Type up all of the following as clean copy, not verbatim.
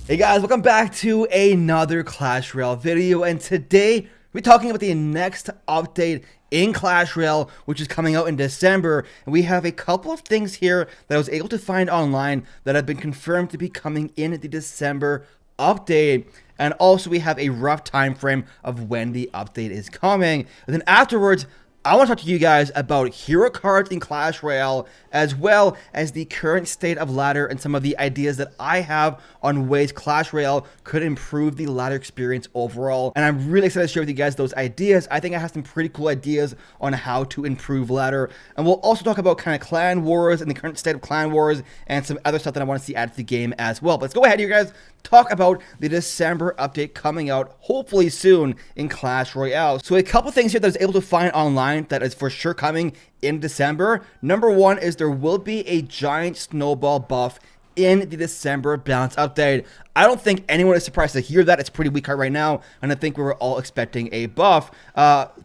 Hey guys, welcome back to another Clash Royale video, and today we're talking about the next update in Clash Royale, which is coming out in December. And we have a couple of things here that I was able to find online that have been confirmed to be coming in the December update. And also we have a rough time frame of when the update is coming. And then afterwards, I want to talk to you guys about hero cards in Clash Royale, as well as the current state of ladder and some of the ideas that I have on ways Clash Royale could improve the ladder experience overall. And I'm really excited to share with you guys those ideas. I think I have some pretty cool ideas on how to improve ladder. And we'll also talk about kind of clan wars and the current state of clan wars and some other stuff that I want to see added to the game as well. But let's go ahead here, guys. Talk about the December update coming out hopefully soon in Clash Royale. So a couple things here that I was able to find online that is for sure coming in December. Number one is there will be a giant snowball buff in the December balance update. I don't think anyone is surprised to hear that. It's a pretty weak card right now, and I think we were all expecting a buff.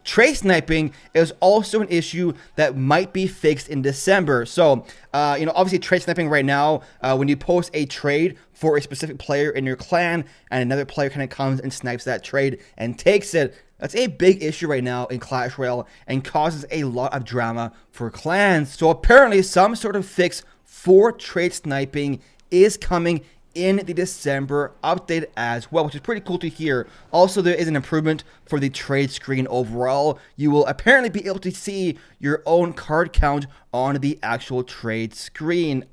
Trade sniping is also an issue that might be fixed in December. So, obviously trade sniping right now, when you post a trade for a specific player in your clan, and another player kind of comes and snipes that trade and takes it, that's a big issue right now in Clash Royale and causes a lot of drama for clans. So apparently some sort of fix for trade sniping is coming in the December update as well, which is pretty cool to hear. Also, there is an improvement for the trade screen overall. You will apparently be able to see your own card count on the actual trade screen.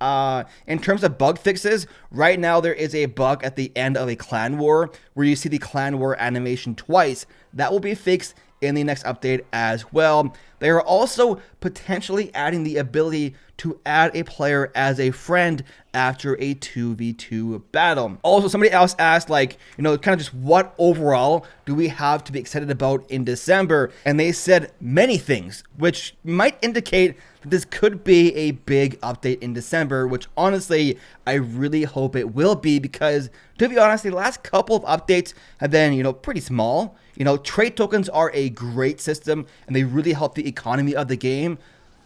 In terms of bug fixes, right now there is a bug at the end of a clan war where you see the clan war animation twice. That will be fixed in the next update as well. They are also potentially adding the ability to add a player as a friend after a 2v2 battle. Also, somebody else asked, kind of just what overall do we have to be excited about in December? And they said many things, which might indicate that this could be a big update in December, which honestly, I really hope it will be, because to be honest, the last couple of updates have been, pretty small. Trade tokens are a great system and they really help the economy of the game.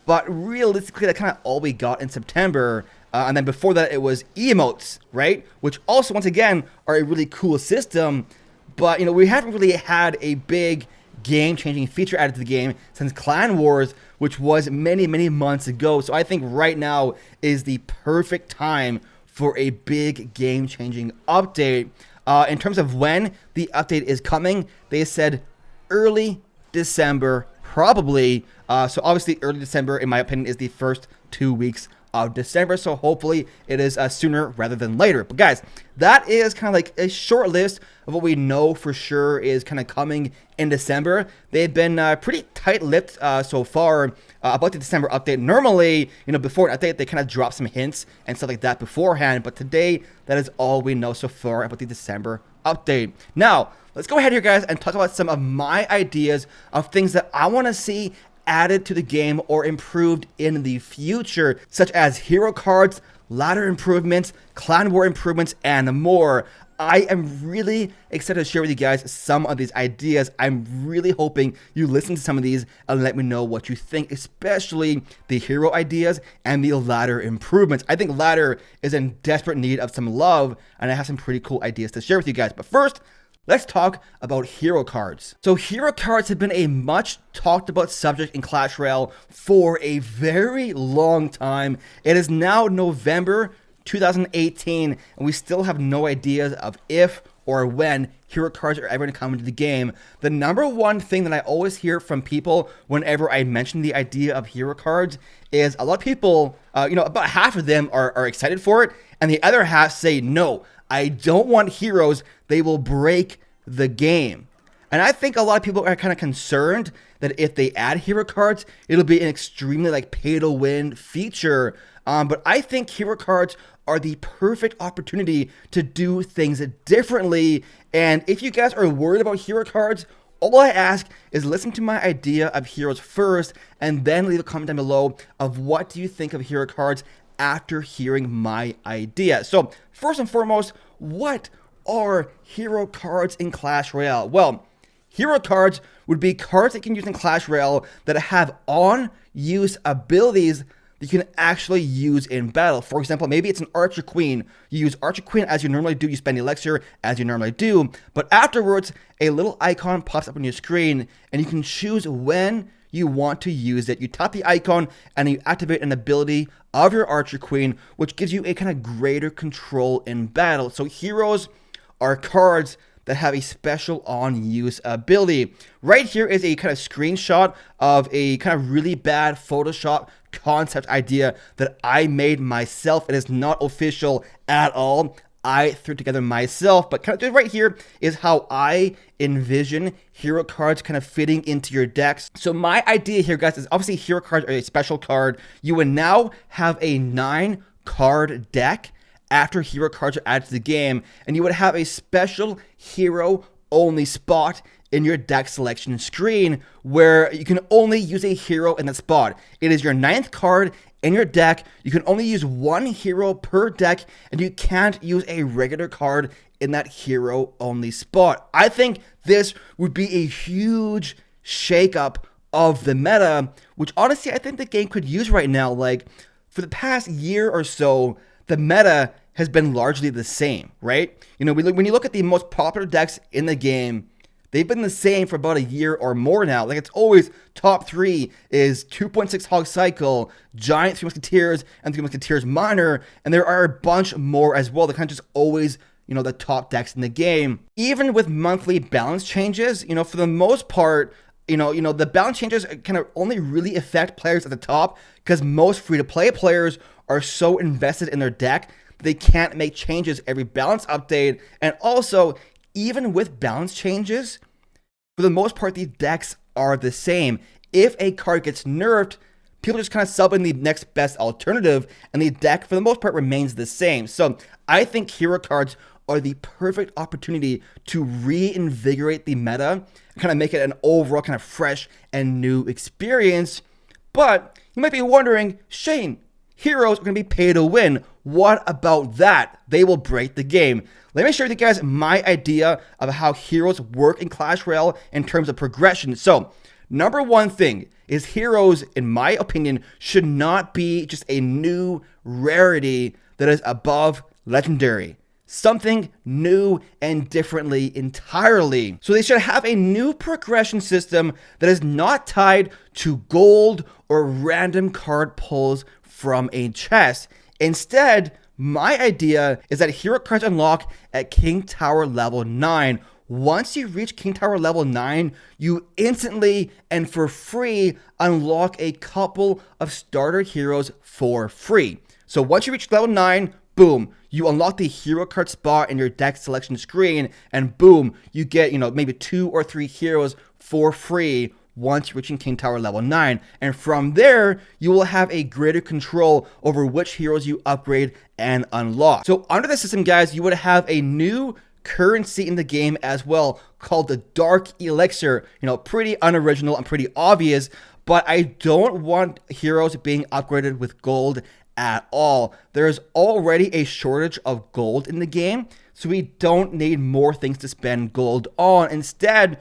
But realistically, that's kind of all we got in September. And then before that, it was emotes, right? Which also, once again, are a really cool system. But, we haven't really had a big game-changing feature added to the game since Clan Wars, which was many, many months ago. So I think right now is the perfect time for a big game-changing update. In terms of when the update is coming, they said early December, probably. So obviously early December, in my opinion, is the first 2 weeks of December. So hopefully it is sooner rather than later. But guys, that is kind of like a short list of what we know for sure is kind of coming in December. They've been pretty tight-lipped so far about the December update. Normally, before an update, they kind of drop some hints and stuff like that beforehand. But today, that is all we know so far about the December update. Now, let's go ahead here, guys, and talk about some of my ideas of things that I want to see added to the game or improved in the future, such as hero cards, ladder improvements, clan war improvements, and more. I am really excited to share with you guys some of these ideas. I'm really hoping you listen to some of these and let me know what you think, especially the hero ideas and the ladder improvements. I think ladder is in desperate need of some love, and I have some pretty cool ideas to share with you guys. But first, let's talk about hero cards. So hero cards have been a much talked about subject in Clash Royale for a very long time. It is now November 2018, and we still have no ideas of if or when hero cards are ever going to come into the game. The number one thing that I always hear from people whenever I mention the idea of hero cards is a lot of people, about half of them are excited for it, and the other half say, no, I don't want heroes. They will break the game. And I think a lot of people are kind of concerned that if they add hero cards, it'll be an extremely pay to win feature. But I think hero cards are the perfect opportunity to do things differently. And if you guys are worried about hero cards, all I ask is listen to my idea of heroes first, and then leave a comment down below of what do you think of hero cards after hearing my idea. So first and foremost, what are hero cards in Clash Royale? Well, hero cards would be cards that you can use in Clash Royale that have on-use abilities that you can actually use in battle. For example, maybe it's an Archer Queen. You use Archer Queen as you normally do, you spend Elixir as you normally do, but afterwards, a little icon pops up on your screen, and you can choose when you want to use it. You tap the icon and you activate an ability of your Archer Queen, which gives you a kind of greater control in battle. So heroes are cards that have a special on use ability. Right here is a kind of screenshot of a kind of really bad Photoshop concept idea that I made myself. It is not official at all. I threw it together myself, but kind of right here is how I envision hero cards kind of fitting into your decks. So my idea here, guys, is obviously hero cards are a special card. You would now have a 9-card deck after hero cards are added to the game, and you would have a special hero only spot in your deck selection screen where you can only use a hero in that spot. It is your 9th card in your deck. You can only use 1 hero per deck, and you can't use a regular card in that hero only spot. I think this would be a huge shakeup of the meta, which honestly I think the game could use right now. Like, for the past year or so, the meta has been largely the same, right? You know, when you look at the most popular decks in the game, they've been the same for about a year or more now. Like, it's always top 3 is 2.6 Hog Cycle, Giant 3 Musketeers, and 3 Musketeers Minor, and there are a bunch more as well. They're kind of just always, you know, the top decks in the game. Even with monthly balance changes, you know, for the most part, you know, the balance changes kind of only really affect players at the top because most free-to-play players are so invested in their deck they can't make changes every balance update. And also, even with balance changes, for the most part, the decks are the same. If a card gets nerfed, people just kind of sub in the next best alternative, and the deck, for the most part, remains the same. So I think hero cards are the perfect opportunity to reinvigorate the meta and kind of make it an overall kind of fresh and new experience. But you might be wondering, Shane, heroes are going to be pay to win. What about that? They will break the game. Let me share with you guys my idea of how heroes work in Clash Royale in terms of progression. So, number one thing is heroes, in my opinion, should not be just a new rarity that is above legendary. Something new and differently entirely. So they should have a new progression system that is not tied to gold or random card pulls from a chest. Instead, my idea is that hero cards unlock at King Tower level 9. Once you reach King Tower level 9, you instantly and for free unlock a couple of starter heroes for free. So once you reach level 9, boom, you unlock the hero card spot in your deck selection screen, and boom, you get, you know, maybe 2 or 3 heroes for free once reaching King Tower level 9. And from there, you will have a greater control over which heroes you upgrade and unlock. So under the system, guys, you would have a new currency in the game as well called the Dark Elixir. You know, pretty unoriginal and pretty obvious, but I don't want heroes being upgraded with gold at all. There's already a shortage of gold in the game, so we don't need more things to spend gold on. Instead,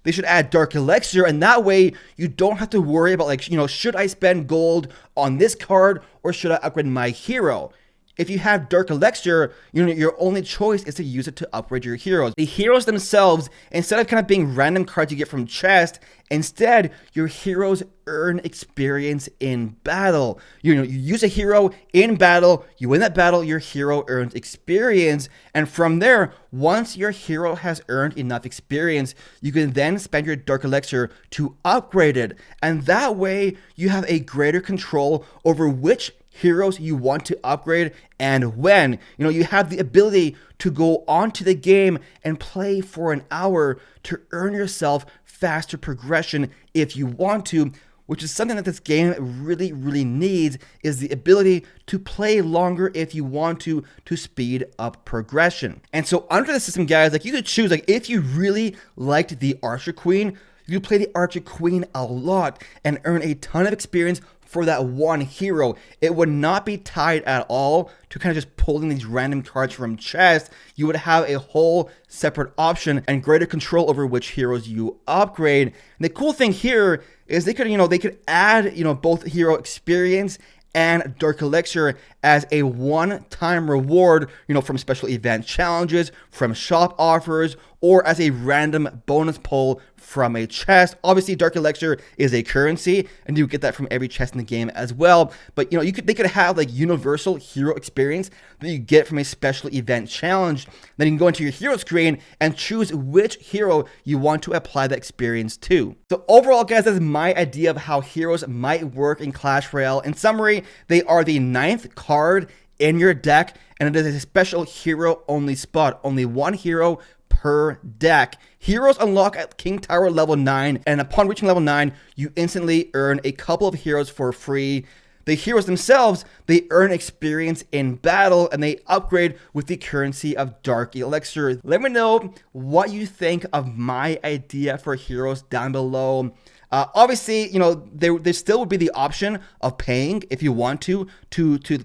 they should add Dark Elixir, and that way you don't have to worry about, like, you know, should I spend gold on this card or should I upgrade my hero? If you have Dark Elixir, you know, your only choice is to use it to upgrade your heroes. The heroes themselves, instead of kind of being random cards you get from chest, instead, your heroes earn experience in battle. You know, you use a hero in battle, you win that battle, your hero earns experience. And from there, once your hero has earned enough experience, you can then spend your Dark Elixir to upgrade it. And that way, you have a greater control over which heroes you want to upgrade and when. You know, you have the ability to go onto the game and play for an hour to earn yourself faster progression if you want to, which is something that this game really, really needs, is the ability to play longer if you want to speed up progression. And so under the system, guys, like, you could choose, like, if you really liked the Archer Queen, you play the Archer Queen a lot and earn a ton of experience for that one hero. It would not be tied at all to kind of just pulling these random cards from chest. You would have a whole separate option and greater control over which heroes you upgrade. And the cool thing here is they could, you know, they could add, you know, both hero experience and Dark Elixir as a one-time reward, from special event challenges, from shop offers, or as a random bonus pull from a chest. Obviously, Dark Elixir is a currency, and you get that from every chest in the game as well. But they could have like universal hero experience that you get from a special event challenge. Then you can go into your hero screen and choose which hero you want to apply that experience to. So overall, guys, that's my idea of how heroes might work in Clash Royale. In summary, they are the 9th card in your deck, and it is a special hero only spot. Only one hero per deck. Heroes unlock at King Tower level 9, and upon reaching level 9, you instantly earn a couple of heroes for free. The heroes themselves, they earn experience in battle, and they upgrade with the currency of Dark Elixir. Let me know what you think of my idea for heroes down below. Obviously, there still would be the option of paying if you want to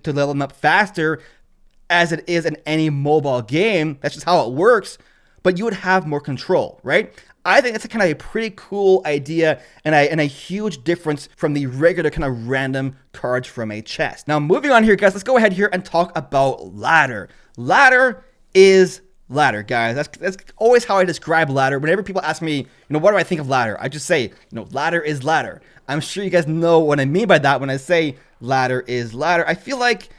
level them up faster, as it is in any mobile game. That's just how it works. But you would have more control, right? I think that's kind of a pretty cool idea and a huge difference from the regular kind of random cards from a chest. Now, moving on here, guys, let's go ahead here and talk about ladder. Ladder is ladder, guys. That's always how I describe ladder. Whenever people ask me, what do I think of ladder? I just say, ladder is ladder. I'm sure you guys know what I mean by that when I say ladder is ladder. I feel like,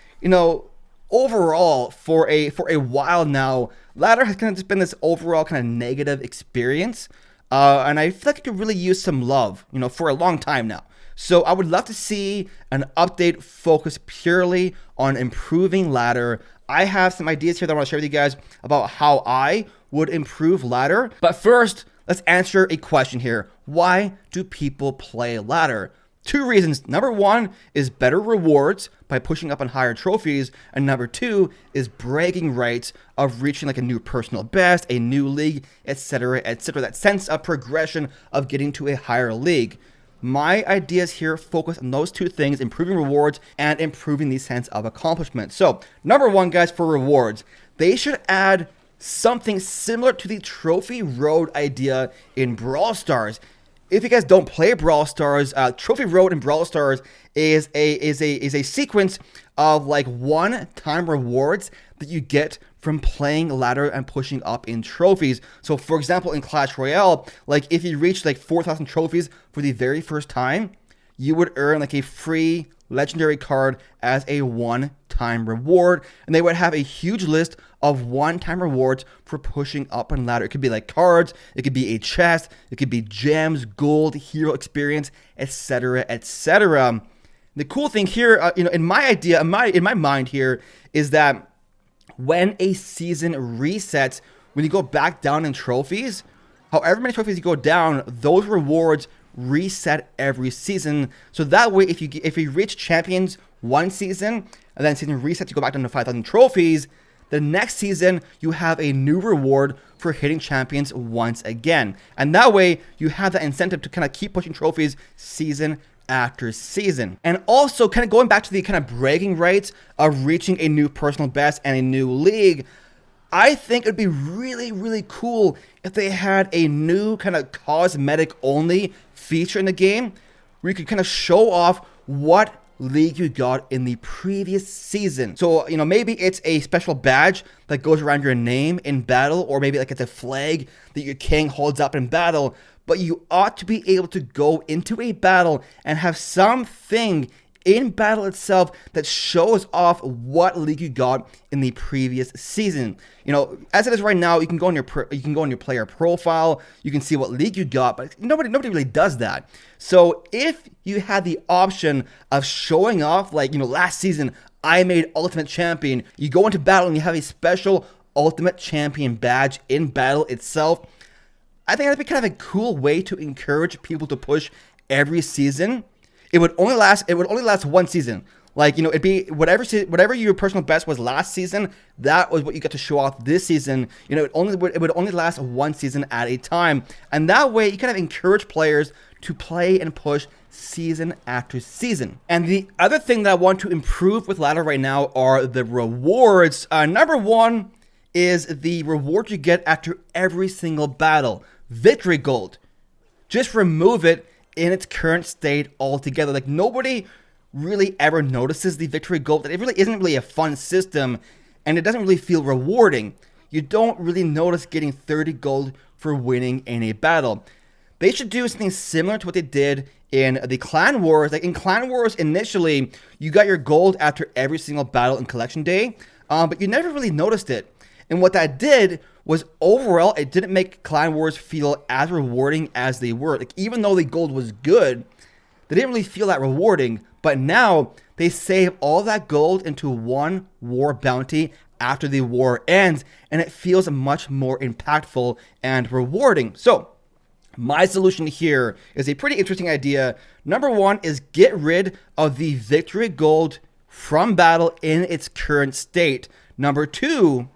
overall, for a while now, ladder has kind of just been this overall kind of negative experience, and I feel like it could really use some love, for a long time now. So I would love to see an update focused purely on improving ladder. I have some ideas here that I want to share with you guys about how I would improve ladder. But first, let's answer a question here. Why do people play ladder? 2 reasons. Number 1 is better rewards by pushing up on higher trophies, and number 2 is bragging rights of reaching like a new personal best, a new league, etc., etc. That sense of progression of getting to a higher league. My ideas here focus on those 2 things, improving rewards and improving the sense of accomplishment. So, number 1, guys, for rewards, they should add something similar to the Trophy Road idea in Brawl Stars. If you guys don't play Brawl Stars, Trophy Road in Brawl Stars is a sequence of like one-time rewards that you get from playing ladder and pushing up in trophies. So for example, in Clash Royale, like if you reach like 4,000 trophies for the very first time, you would earn like a free legendary card as a one-time reward, and they would have a huge list of one-time rewards for pushing up on ladder. It could be like cards, it could be a chest, it could be gems, gold, hero experience, etc., etc. The cool thing here, in my idea, in my mind here, is that when a season resets, when you go back down in trophies, however many trophies you go down, those rewards reset every season. So that way, if you reach champions one season and then season resets, you go back down to 5,000 trophies, the next season you have a new reward for hitting champions once again, and that way you have that incentive to kind of keep pushing trophies season after season. And also kind of going back to the kind of bragging rights of reaching a new personal best and a new league, I think it would be really, really cool if they had a new kind of cosmetic only feature in the game where you could kind of show off what league you got in the previous season. So, maybe it's a special badge that goes around your name in battle, or maybe like it's a flag that your king holds up in battle, but you ought to be able to go into a battle and have something in battle itself that shows off what league you got in the previous season. As it is right now, you can go on your player profile, you can see what league you got, but nobody really does that. So if you had the option of showing off, like, last season I made Ultimate Champion, you go into battle and you have a special Ultimate Champion badge in battle itself, I think that'd be kind of a cool way to encourage people to push every season. It would only last one season. Like, it'd be whatever your personal best was last season, that was what you got to show off this season. It would only last one season at a time. And that way you kind of encourage players to play and push season after season. And the other thing that I want to improve with ladder right now are the rewards. Number 1 is the reward you get after every single battle. Victory Gold. Just remove it in its current state altogether. Like, nobody really ever notices the victory gold. It really isn't really a fun system, and it doesn't really feel rewarding. You don't really notice getting 30 gold for winning in a battle. They should do something similar to what they did in the Clan Wars. Like in Clan Wars, initially, you got your gold after every single battle in Collection Day, but you never really noticed it. And what that did was overall, it didn't make Clan Wars feel as rewarding as they were. Like even though the gold was good, they didn't really feel that rewarding. But now they save all that gold into one war bounty after the war ends, and it feels much more impactful and rewarding. So my solution here is a pretty interesting idea. Number one is get rid of the victory gold from battle in its current state. Number two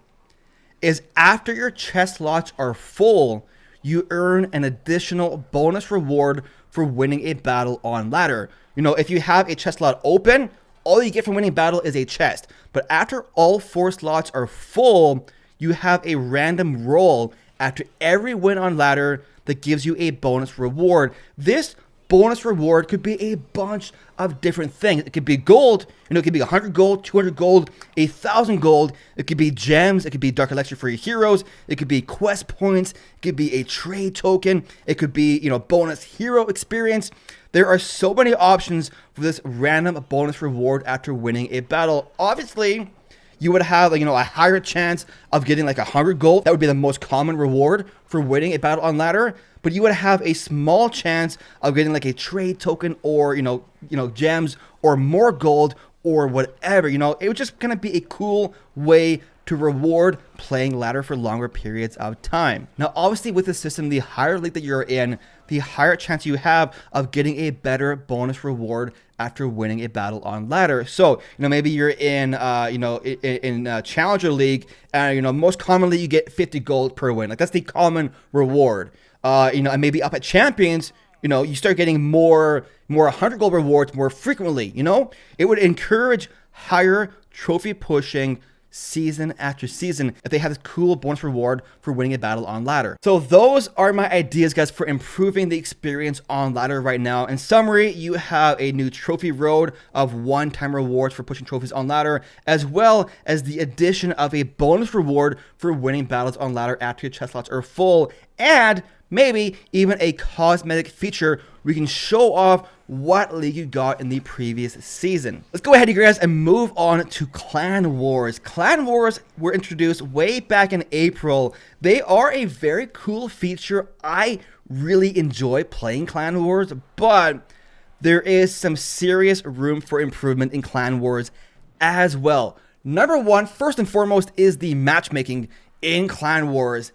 is after your chest slots are full, you earn an additional bonus reward for winning a battle on ladder. You know, if you have a chest slot open, all you get from winning battle is a chest. But after all 4 slots are full, you have a random roll after every win on ladder that gives you a bonus reward. This bonus reward could be a bunch of different things. It could be gold, you know, it could be 100 gold, 200 gold, 1,000 gold. It could be gems, it could be dark elixir for your heroes, it could be quest points, it could be a trade token, it could be, you know, bonus hero experience. There are so many options for this random bonus reward after winning a battle. Obviously, you would have, like, you know, a higher chance of getting like 100 gold. That would be the most common reward for winning a battle on ladder. But you would have a small chance of getting like a trade token or, you know, gems or more gold or whatever. You know, it would just kind of be a cool way to reward playing ladder for longer periods of time. Now, obviously with the system, the higher league that you're in, the higher chance you have of getting a better bonus reward after winning a battle on ladder. So, you know, maybe you're in, in Challenger League, and, you know, most commonly you get 50 gold per win. Like that's the common reward. You know, and maybe up at Champions, you know, you start getting more 100 gold rewards more frequently, you know? It would encourage higher trophy pushing season after season if they have this cool bonus reward for winning a battle on ladder. So those are my ideas, guys, for improving the experience on ladder right now. In summary, you have a new trophy road of one-time rewards for pushing trophies on ladder, as well as the addition of a bonus reward for winning battles on ladder after your chest slots are full, and maybe even a cosmetic feature where you can show off what league you got in the previous season. Let's go ahead, you guys, and move on to Clan Wars. Clan Wars were introduced way back in April. They are a very cool feature. I really enjoy playing Clan Wars, but there is some serious room for improvement in Clan Wars as well. Number one, first and foremost, is the matchmaking in Clan Wars.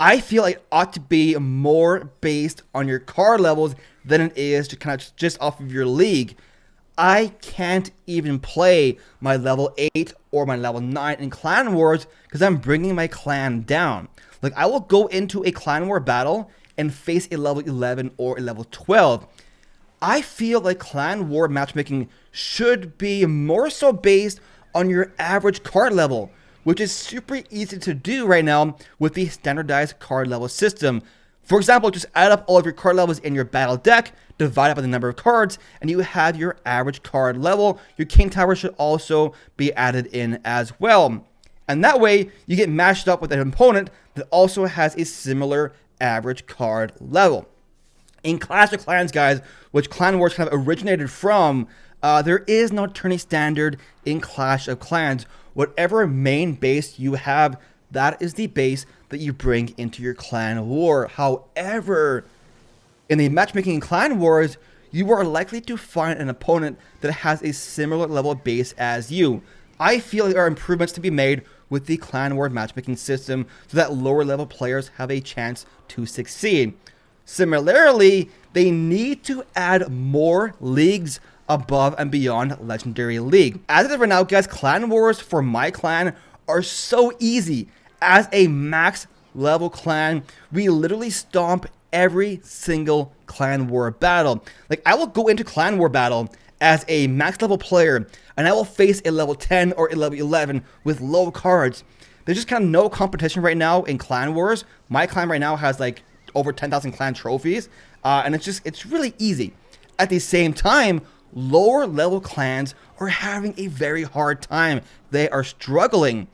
I feel like it ought to be more based on your card levels than it is to kind of just off of your league. I can't even play my level 8 or my level 9 in Clan Wars because I'm bringing my clan down. Like, I will go into a Clan War battle and face a level 11 or a level 12. I feel like Clan War matchmaking should be more so based on your average card level, which is super easy to do right now with the standardized card level system. For example, just add up all of your card levels in your battle deck, divide it by the number of cards, and you have your average card level. Your King Tower should also be added in as well. And that way, you get matched up with an opponent that also has a similar average card level. In Clash of Clans, guys, which Clan Wars kind of originated from, there is no tourney standard in Clash of Clans. Whatever main base you have, that is the base that you bring into your Clan War. However, in the matchmaking in Clan Wars, you are likely to find an opponent that has a similar level of base as you. I feel like there are improvements to be made with the Clan War matchmaking system so that lower level players have a chance to succeed. Similarly, they need to add more leagues above and beyond Legendary League. As of right now, guys, Clan Wars for my clan are so easy. As a max level clan, we literally stomp every single Clan War battle. Like, I will go into Clan War battle as a max level player, and I will face a level 10 or a level 11 with low cards. There's just kind of no competition right now in Clan Wars. My clan right now has like over 10,000 clan trophies, and it's really easy. At the same time, lower level clans are having a very hard time. They are struggling.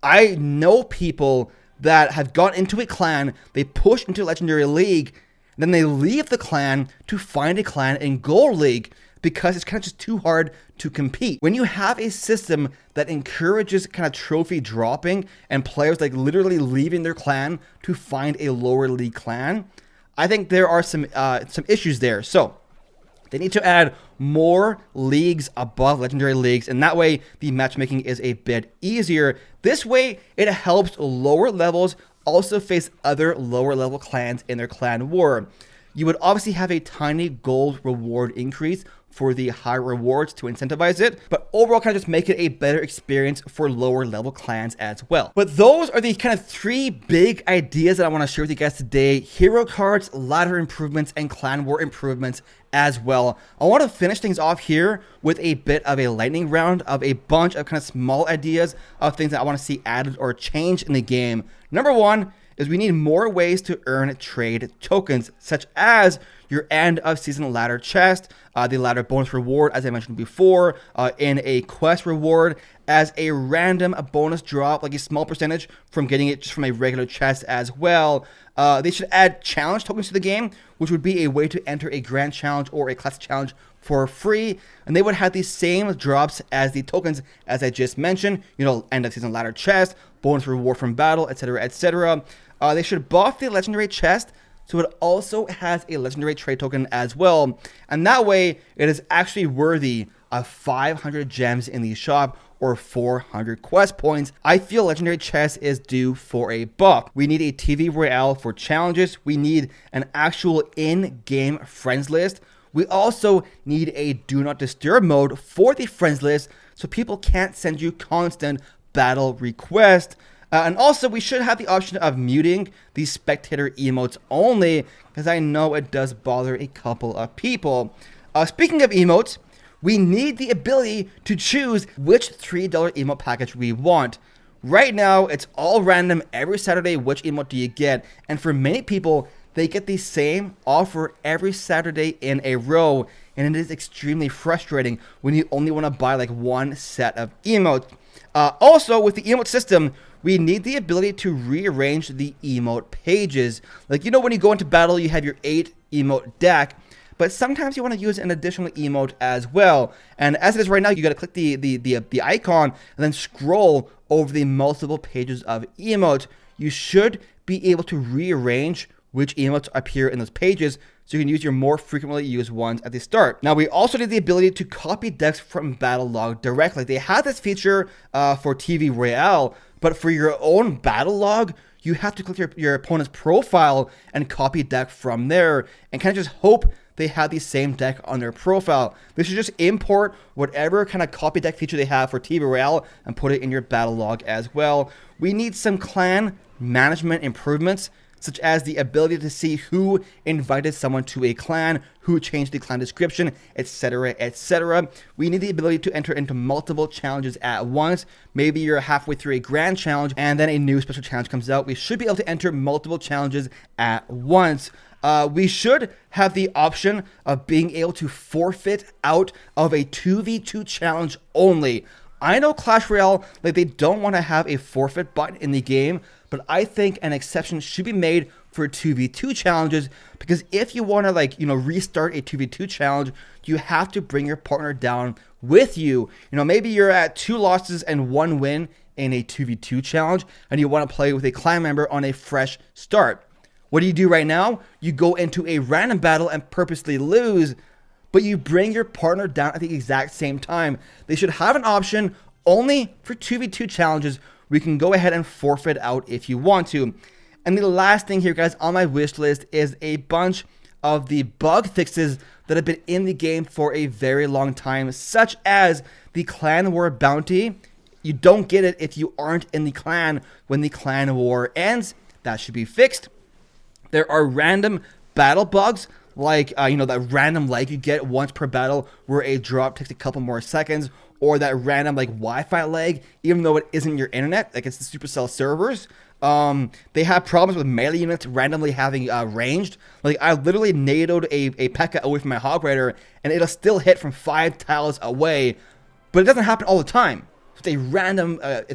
I know people that have got into a clan, they push into Legendary League, then they leave the clan to find a clan in Gold League because it's kind of just too hard to compete. When you have a system that encourages kind of trophy dropping and players like literally leaving their clan to find a lower league clan, I think there are some issues there. So they need to add more leagues above Legendary Leagues, and that way the matchmaking is a bit easier. This way, it helps lower levels also face other lower level clans in their clan war. You would obviously have a tiny gold reward increase for the high rewards to incentivize it, but overall kind of just make it a better experience for lower level clans as well. But those are the kind of 3 big ideas that I want to share with you guys today: hero cards, ladder improvements, and clan war improvements as well. I want to finish things off here with a bit of a lightning round of a bunch of kind of small ideas of things that I want to see added or changed in the game. Number 1 is we need more ways to earn trade tokens, such as your end of season ladder chest, the ladder bonus reward, as I mentioned before, in a quest reward, as a random bonus drop, like a small percentage from getting it just from a regular chest as well. They should add challenge tokens to the game, which would be a way to enter a grand challenge or a classic challenge for free, and they would have the same drops as the tokens as I just mentioned, end of season ladder chest, bonus reward from battle, etc., etc. They should buff the legendary chest so it also has a legendary trade token as well, and that way it is actually worthy of 500 gems in the shop or 400 quest points. I feel legendary chest is due for a buff. We need a TV Royale for challenges. We need an actual in-game friends list. We also need a do not disturb mode for the friends list so people can't send you constant battle requests. And also, we should have the option of muting the spectator emotes only, because I know it does bother a couple of people. Speaking of emotes, we need the ability to choose which $3 emote package we want. Right now, it's all random every Saturday. Which emote do you get? And for many people, they get the same offer every Saturday in a row, and it is extremely frustrating when you only want to buy like one set of emotes. Also, with the emote system, we need the ability to rearrange the emote pages. Like, when you go into battle, you have your 8 emote deck, but sometimes you want to use an additional emote as well. And as it is right now, you got to click the icon and then scroll over the multiple pages of emotes. You should be able to rearrange which emotes appear in those pages, so you can use your more frequently used ones at the start. Now, we also need the ability to copy decks from battle log directly. They have this feature for TV Royale, but for your own battle log, you have to click your opponent's profile and copy deck from there, and kind of just hope they have the same deck on their profile. They should just import whatever kind of copy deck feature they have for TV Royale and put it in your battle log as well. We need some clan management improvements, such as the ability to see who invited someone to a clan, who changed the clan description, etc., etc. We need the ability to enter into multiple challenges at once. Maybe you're halfway through a grand challenge and then a new special challenge comes out. We should be able to enter multiple challenges at once. We should have the option of being able to forfeit out of a 2v2 challenge only. I know Clash Royale, they don't want to have a forfeit button in the game, but I think an exception should be made for 2v2 challenges, because if you want to restart a 2v2 challenge, you have to bring your partner down with you. Maybe you're at 2 losses and 1 win in a 2v2 challenge, and you want to play with a clan member on a fresh start. What do you do right now? You go into a random battle and purposely lose, but you bring your partner down at the exact same time. They should have an option only for 2v2 challenges. We can go ahead and forfeit out if you want to. And the last thing here, guys, on my wish list is a bunch of the bug fixes that have been in the game for a very long time, such as the clan war bounty. You don't get it if you aren't in the clan when the clan war ends. That should be fixed. There are random battle bugs, like that random lag you get once per battle where a drop takes a couple more seconds, or that random Wi-Fi lag, even though it isn't your internet, like it's the Supercell servers. They have problems with melee units randomly having ranged. Like, I literally NATO'd a P.E.K.K.A away from my Hog Rider, and it'll still hit from 5 tiles away, but it doesn't happen all the time. It's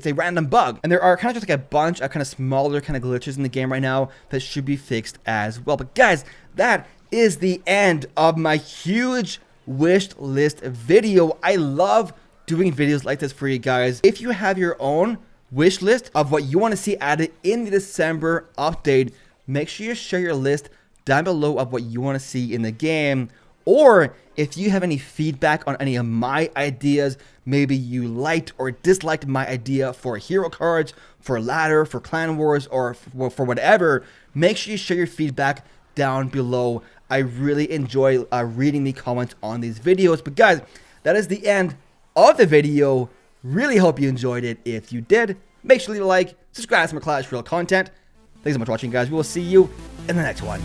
a random bug. And there are kind of just like a bunch of kind of smaller kind of glitches in the game right now that should be fixed as well. But guys, that is the end of my huge wish list video. I love doing videos like this for you guys. If you have your own wish list of what you want to see added in the December update, make sure you share your list down below of what you want to see in the game. Or if you have any feedback on any of my ideas, maybe you liked or disliked my idea for hero cards, for ladder, for clan wars, or for whatever, make sure you share your feedback down below. I really enjoy reading the comments on these videos. But guys, that is the end of the video. Really hope you enjoyed it. If you did, make sure to leave a like, subscribe to some more Clash Royale content. Thanks so much for watching, guys. We will see you in the next one.